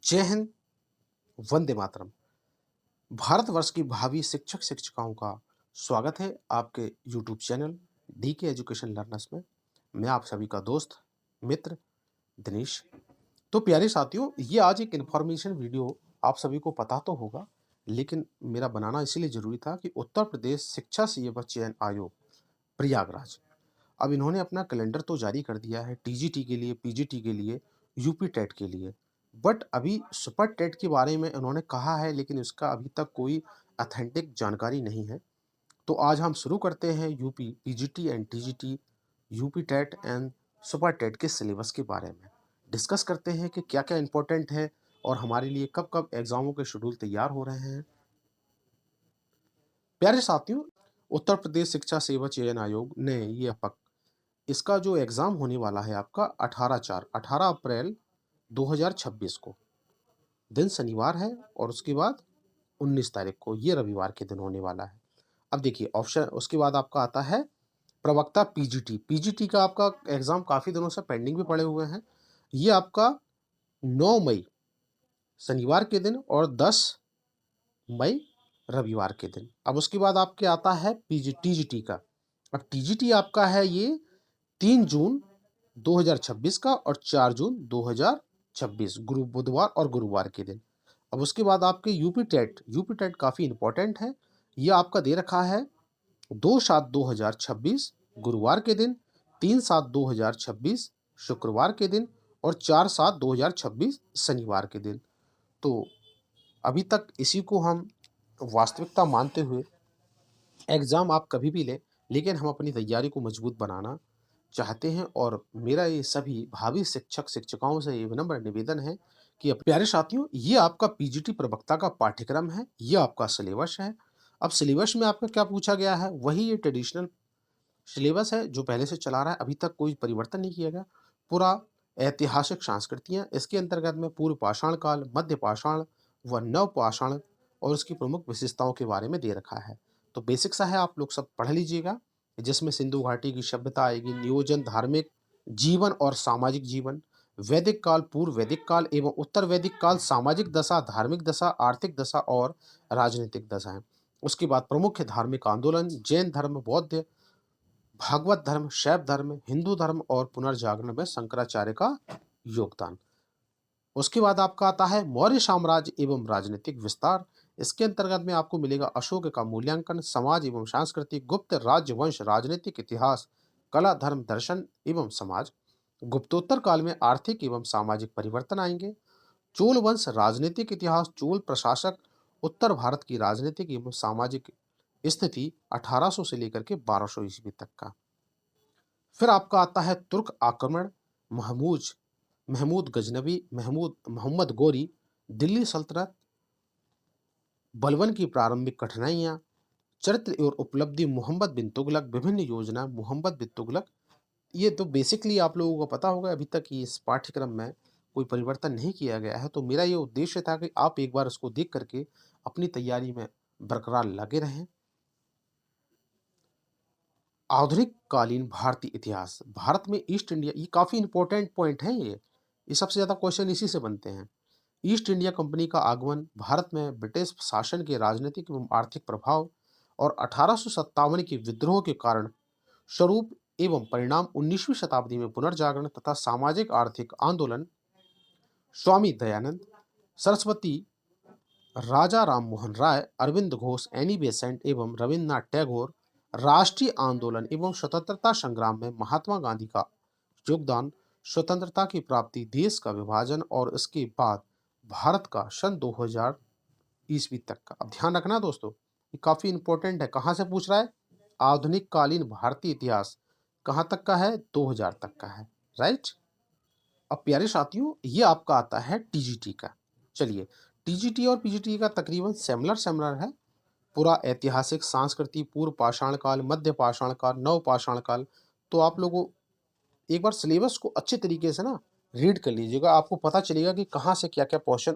जय हिंद, वंदे मातरम। भारतवर्ष की भावी शिक्षक शिक्षिकाओं का स्वागत है आपके यूट्यूब चैनल डी के एजुकेशन लर्नर्स में। मैं आप सभी का दोस्त मित्र दिनेश। तो प्यारे साथियों, ये आज एक इन्फॉर्मेशन वीडियो आप सभी को पता तो होगा, लेकिन मेरा बनाना इसलिए जरूरी था कि उत्तर प्रदेश शिक्षा सेवा चयन आयोग प्रयागराज, अब इन्होंने अपना कैलेंडर तो जारी कर दिया है टीजीटी के लिए, पीजीटी के लिए, यूपी टेट के लिए। बट अभी सुपर टेट के बारे में उन्होंने कहा है, लेकिन उसका अभी तक कोई ऑथेंटिक जानकारी नहीं है। तो आज हम शुरू करते हैं UP PGT and TGT, UP TET and super TET के सिलेबस के बारे में। डिस्कस करते हैं कि क्या क्या इंपॉर्टेंट है और हमारे लिए कब कब एग्जामों के शेड्यूल तैयार हो रहे हैं। प्यारे साथियों, उत्तर प्रदेश शिक्षा सेवा चयन आयोग ने इसका जो एग्ज़ाम होने वाला है आपका 18 अप्रैल 2026 को, दिन शनिवार है, और उसके बाद 19 तारीख को, ये रविवार के दिन होने वाला है। अब देखिए ऑप्शन, उसके बाद आपका आता है प्रवक्ता पीजीटी। पीजीटी का आपका एग्ज़ाम काफ़ी दिनों से पेंडिंग भी पड़े हुए हैं। ये आपका 9 मई शनिवार के दिन और 10 मई रविवार के दिन। अब उसके बाद आपके आता है टीजीटी का। अब टीजीटी आपका है ये 3 जून 2026 का और 4 जून 2026, बुधवार और गुरुवार के दिन। अब उसके बाद आपके यूपी टेट काफ़ी इंपॉर्टेंट है। ये आपका दे रखा है 2/7/2026 गुरुवार के दिन, 3/7/2026 शुक्रवार के दिन और 4/7/2026 शनिवार के दिन। तो अभी तक इसी को हम वास्तविकता मानते हुए एग्ज़ाम आप कभी भी लें, लेकिन हम अपनी तैयारी को मजबूत बनाना चाहते हैं, और मेरा ये सभी भावी शिक्षक शिक्षिकाओं से ये विनम्र निवेदन है कि प्यारे साथियों, ये आपका पीजीटी प्रवक्ता का पाठ्यक्रम है, ये आपका सिलेबस है। अब सिलेबस में आपका क्या पूछा गया है, वही ये ट्रेडिशनल सिलेबस है जो पहले से चला रहा है, अभी तक कोई परिवर्तन नहीं किया गया। पूरा ऐतिहासिक संस्कृतियाँ, इसके अंतर्गत में पूर्व पाषाण काल, मध्य पाषाण व नव पाषाण और उसकी प्रमुख विशेषताओं के बारे में दे रखा है। तो बेसिक सा है, आप लोग सब पढ़ लीजिएगा, जिसमें सिंधु घाटी की सभ्यता आएगी, नियोजन, धार्मिक जीवन और सामाजिक जीवन, वैदिक काल, पूर्व वैदिक काल एवं उत्तर वैदिक काल, सामाजिक दशा, धार्मिक दशा, आर्थिक दशा और राजनीतिक दशाएं। उसके बाद प्रमुख धार्मिक आंदोलन, जैन धर्म, बौद्ध, भागवत धर्म, शैव धर्म, हिंदू धर्म और पुनर्जागरण में शंकराचार्य का योगदान। उसके बाद आपका आता है मौर्य साम्राज्य एवं राजनीतिक विस्तार। इसके अंतर्गत में आपको मिलेगा अशोक का मूल्यांकन, समाज एवं सांस्कृतिक, गुप्त राजवंश, राजनीतिक इतिहास, कला, धर्म, दर्शन एवं समाज। गुप्तोत्तर काल में आर्थिक एवं सामाजिक परिवर्तन आएंगे। चोल वंश, राजनीतिक इतिहास, चोल प्रशासक, उत्तर भारत की राजनीतिक एवं सामाजिक स्थिति 1800 से लेकर के 1200 ईस्वी तक का। फिर आपका आता है तुर्क आक्रमण, महमूज महमूद गजनवी, महमूद मोहम्मद गोरी, दिल्ली सल्तनत, बलबन की प्रारंभिक कठिनाइयाँ, चरित्र और उपलब्धि मोहम्मद बिन तुगलक, विभिन्न योजना मोहम्मद बिन तुगलक। ये तो बेसिकली आप लोगों को पता होगा, अभी तक ये इस पाठ्यक्रम में कोई परिवर्तन नहीं किया गया है। तो मेरा ये उद्देश्य था कि आप एक बार इसको देख करके अपनी तैयारी में बरकरार लगे रहें। आधुनिक कालीन भारतीय इतिहास, भारत में ईस्ट इंडिया, ये काफ़ी इंपॉर्टेंट पॉइंट है। ये सबसे ज़्यादा क्वेश्चन इसी से बनते हैं। ईस्ट इंडिया कंपनी का आगमन, भारत में ब्रिटिश शासन के राजनीतिक एवं आर्थिक प्रभाव और 1857 के विद्रोह के कारण स्वरूप एवं परिणाम, 19वीं शताब्दी में पुनर्जागरण तथा सामाजिक आर्थिक आंदोलन, स्वामी दयानंद सरस्वती, राजा राम मोहन राय, अरविंद घोष, एनी बेसेंट एवं रविन्द्रनाथ टैगोर, राष्ट्रीय आंदोलन एवं स्वतंत्रता संग्राम में महात्मा गांधी का योगदान, स्वतंत्रता की प्राप्ति, देश का विभाजन और इसके बाद भारत का सन 2000 ईस्वी तक का। अब ध्यान रखना दोस्तों, ये काफ़ी इंपॉर्टेंट है। कहाँ से पूछ रहा है? आधुनिक कालीन भारतीय इतिहास कहाँ तक का है? 2000 तक का है, राइट। अब प्यारे साथियों, ये आपका आता है टीजीटी का। चलिए, टीजीटी और पीजीटी का तकरीबन सिमिलर है। पूरा ऐतिहासिक, सांस्कृतिक, पूर्व पाषाण काल, मध्य पाषाण काल, नव पाषाण काल। तो आप लोगों एक बार सिलेबस को अच्छे तरीके से ना रीड कर लीजिएगा, आपको पता चलेगा कि कहाँ से क्या क्या क्वेश्चन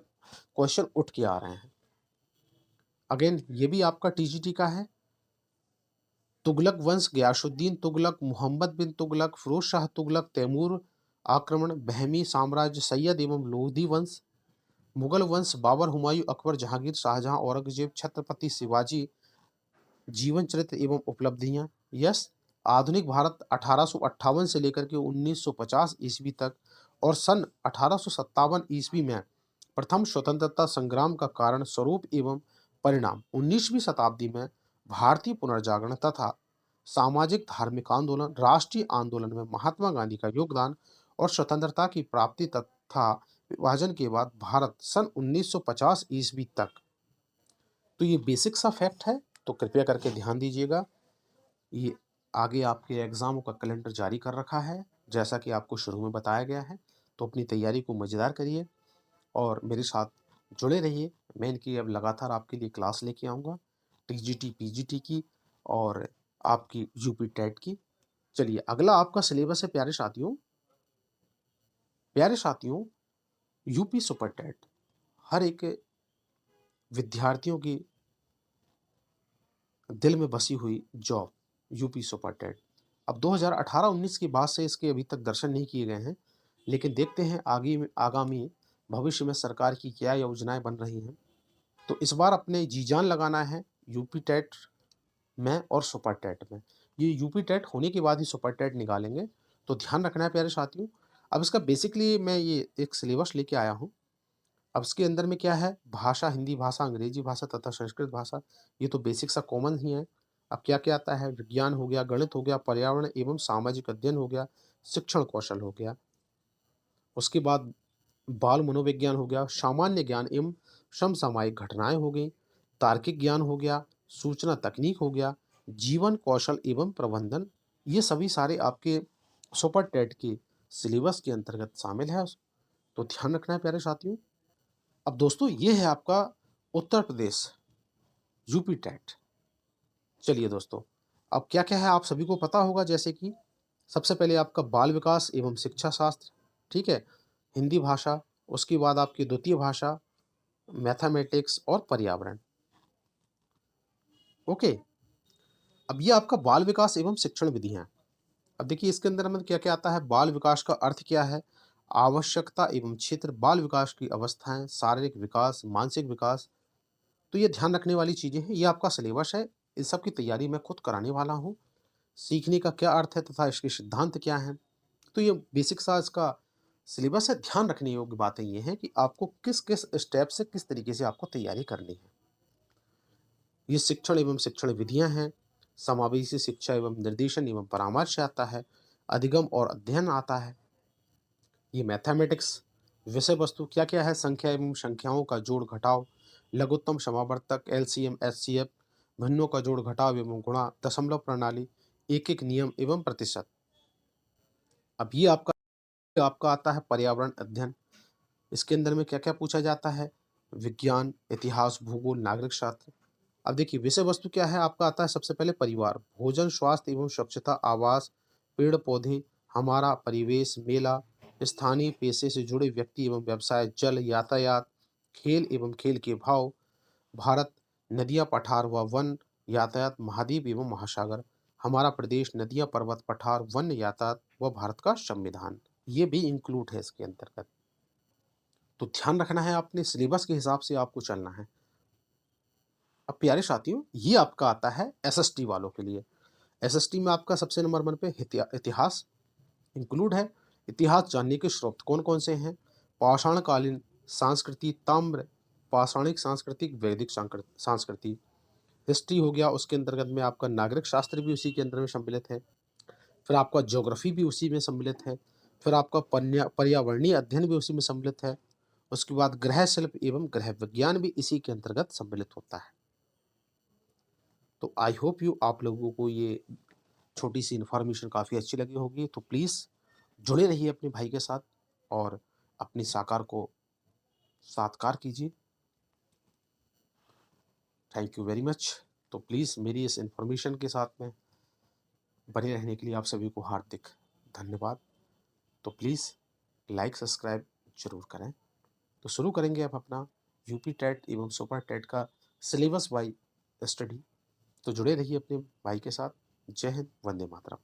क्वेश्चन उठ के आ रहे हैं। अगेन ये भी आपका टीजीटी का है। तुगलक वंश, गयासुद्दीन तुगलक, मोहम्मद बिन तुगलक, फिरोज शाह तुगलक, तैमूर आक्रमण, बहमी साम्राज्य, सैयद एवं लोधी वंश, मुगल वंश, बाबर, हुमायूं, अकबर, जहांगीर, शाहजहां, औरंगजेब, छत्रपति शिवाजी, जीवन चरित्र एवं उपलब्धियां। यस। आधुनिक भारत 1858 से लेकर के 1950 ईस्वी तक और सन 1857 ईस्वी में प्रथम स्वतंत्रता संग्राम का कारण स्वरूप एवं परिणाम। 19वीं शताब्दी में भारतीय पुनर्जागरण तथा सामाजिक धार्मिक आंदोलन, राष्ट्रीय आंदोलन में महात्मा गांधी का योगदान और स्वतंत्रता की प्राप्ति तथा विभाजन के बाद भारत सन 1950 ईस्वी तक। तो ये बेसिक सा फैक्ट है, तो कृपया करके ध्यान दीजिएगा। ये आगे आपके एग्जामों का कैलेंडर जारी कर रखा है, जैसा कि आपको शुरू में बताया गया है। तो अपनी तैयारी को मज़ेदार करिए और मेरे साथ जुड़े रहिए। मैं इनकी अब लगातार आपके लिए क्लास लेके आऊँगा, टीजीटी, पीजीटी की और आपकी यूपी टेट की। चलिए, अगला आपका सिलेबस है प्यारे साथियों। प्यारे साथियों, यूपी सुपर टेट हर एक विद्यार्थियों की दिल में बसी हुई जॉब, यूपी सुपर टेट। अब 2018-19 के बाद से इसके अभी तक दर्शन नहीं किए गए हैं, लेकिन देखते हैं आगे आगामी भविष्य में सरकार की क्या योजनाएं बन रही हैं। तो इस बार अपने जी जान लगाना है यूपी टेट में और सुपर टेट में। ये यूपी टेट होने के बाद ही सुपर टेट निकालेंगे, तो ध्यान रखना है प्यारे साथियों। अब इसका बेसिकली मैं ये एक सिलेबस लेके आया हूँ। अब इसके अंदर में क्या है, भाषा, हिंदी भाषा, अंग्रेजी भाषा तथा संस्कृत भाषा, ये तो बेसिक सा कॉमन ही है। अब क्या क्या आता है, विज्ञान हो गया, गणित हो गया, पर्यावरण एवं सामाजिक अध्ययन हो गया, शिक्षण कौशल हो गया। उसके बाद बाल मनोविज्ञान हो गया, सामान्य ज्ञान एवं समसामयिक घटनाएं हो गई, तार्किक ज्ञान हो गया, सूचना तकनीक हो गया, जीवन कौशल एवं प्रबंधन। ये सभी सारे आपके सुपर टेट के सिलेबस के अंतर्गत शामिल है। तो ध्यान रखना है प्यारे साथियों। अब दोस्तों, ये है आपका उत्तर प्रदेश यूपी टेट। चलिए दोस्तों, अब क्या क्या है आप सभी को पता होगा, जैसे कि सबसे पहले आपका बाल विकास एवं शिक्षा शास्त्र, ठीक है, हिंदी भाषा, उसके बाद आपकी द्वितीय भाषा, मैथमेटिक्स और पर्यावरण। ओके। अब ये आपका बाल विकास एवं शिक्षण विधियां। अब देखिए इसके अंदर हमें क्या क्या आता है। बाल विकास का अर्थ क्या है, आवश्यकता एवं क्षेत्र, बाल विकास की अवस्थाएं, शारीरिक विकास, मानसिक विकास। तो ये ध्यान रखने वाली चीजें हैं। ये आपका सिलेबस है, इन सब की तैयारी मैं खुद कराने वाला हूँ। सीखने का क्या अर्थ है तथा इसके सिद्धांत क्या हैं, तो ये बेसिक सा इसका सिलेबस है। ध्यान रखने योग्य बातें ये हैं कि आपको किस किस स्टेप से किस तरीके से आपको तैयारी करनी है। ये शिक्षण एवं शिक्षण विधियां हैं, समावेशी शिक्षा एवं निर्देशन एवं परामर्श आता है, अधिगम और अध्ययन आता है। ये मैथमेटिक्स विषय वस्तु क्या क्या है, संख्या एवं संख्याओं का जोड़ घटाव, लघुत्तम समावर्तक, एलसीएम, एचसीएफ, भिन्नों का जोड़ घटाव एवं गुणा, दशमलव प्रणाली, एक एक नियम एवं प्रतिशत। अब ये आपका आपका आता है पर्यावरण अध्ययन। इसके अंदर में क्या क्या पूछा जाता है, विज्ञान, इतिहास, भूगोल, नागरिक शास्त्र। अब देखिए विषय वस्तु क्या है आपका आता है, सबसे पहले परिवार, भोजन, स्वास्थ्य एवं स्वच्छता, आवास, पेड़ पौधे, हमारा परिवेश, मेला, स्थानीय पेशे से जुड़े व्यक्ति एवं व्यवसाय, जल, यातायात, खेल एवं खेल के भाव, भारत, नदियाँ, पठार व वन, यातायात, महाद्वीप एवं महासागर, हमारा प्रदेश, नदियाँ, पर्वत, पठार, वन, यातायात व भारत का संविधान। ये भी इंक्लूड है इसके अंतर्गत। तो ध्यान रखना है, आपने सिलेबस के हिसाब से आपको चलना है। अब प्यारे साथियों, ये आपका आता है एसएसटी वालों के लिए। एसएसटी में आपका सबसे नंबर 1 पे इतिहास इंक्लूड है। इतिहास जानने के स्रोत कौन कौन से हैं, पाषाणकालीन संस्कृति, ताम्र पाषाणिक सांस्कृतिक, वैदिक संस्कृति। हिस्ट्री हो गया, उसके अंतर्गत में आपका नागरिक शास्त्र भी उसी के अंदर में सम्मिलित है। फिर आपका ज्योग्राफी भी उसी में सम्मिलित है। फिर आपका पर्यावरणीय अध्ययन भी उसी में सम्मिलित है। उसके बाद गृह शिल्प एवं गृह विज्ञान भी इसी के अंतर्गत सम्मिलित होता है। तो आई होप यू आप लोगों को ये छोटी सी इन्फॉर्मेशन काफ़ी अच्छी लगी होगी। तो प्लीज़ जुड़े रहिए अपने भाई के साथ और अपनी साकार को साकार कीजिए। Thank you very much. तो प्लीज़ मेरी इस इन्फॉर्मेशन के साथ में बने रहने के लिए आप सभी को हार्दिक धन्यवाद। तो प्लीज़ लाइक सब्सक्राइब जरूर करें। तो शुरू करेंगे अब अपना यूपी टेट एवं सुपर टेट का सिलेबस वाइज स्टडी। तो जुड़े रहिए अपने भाई के साथ। जय हिंद, वंदे मातरम।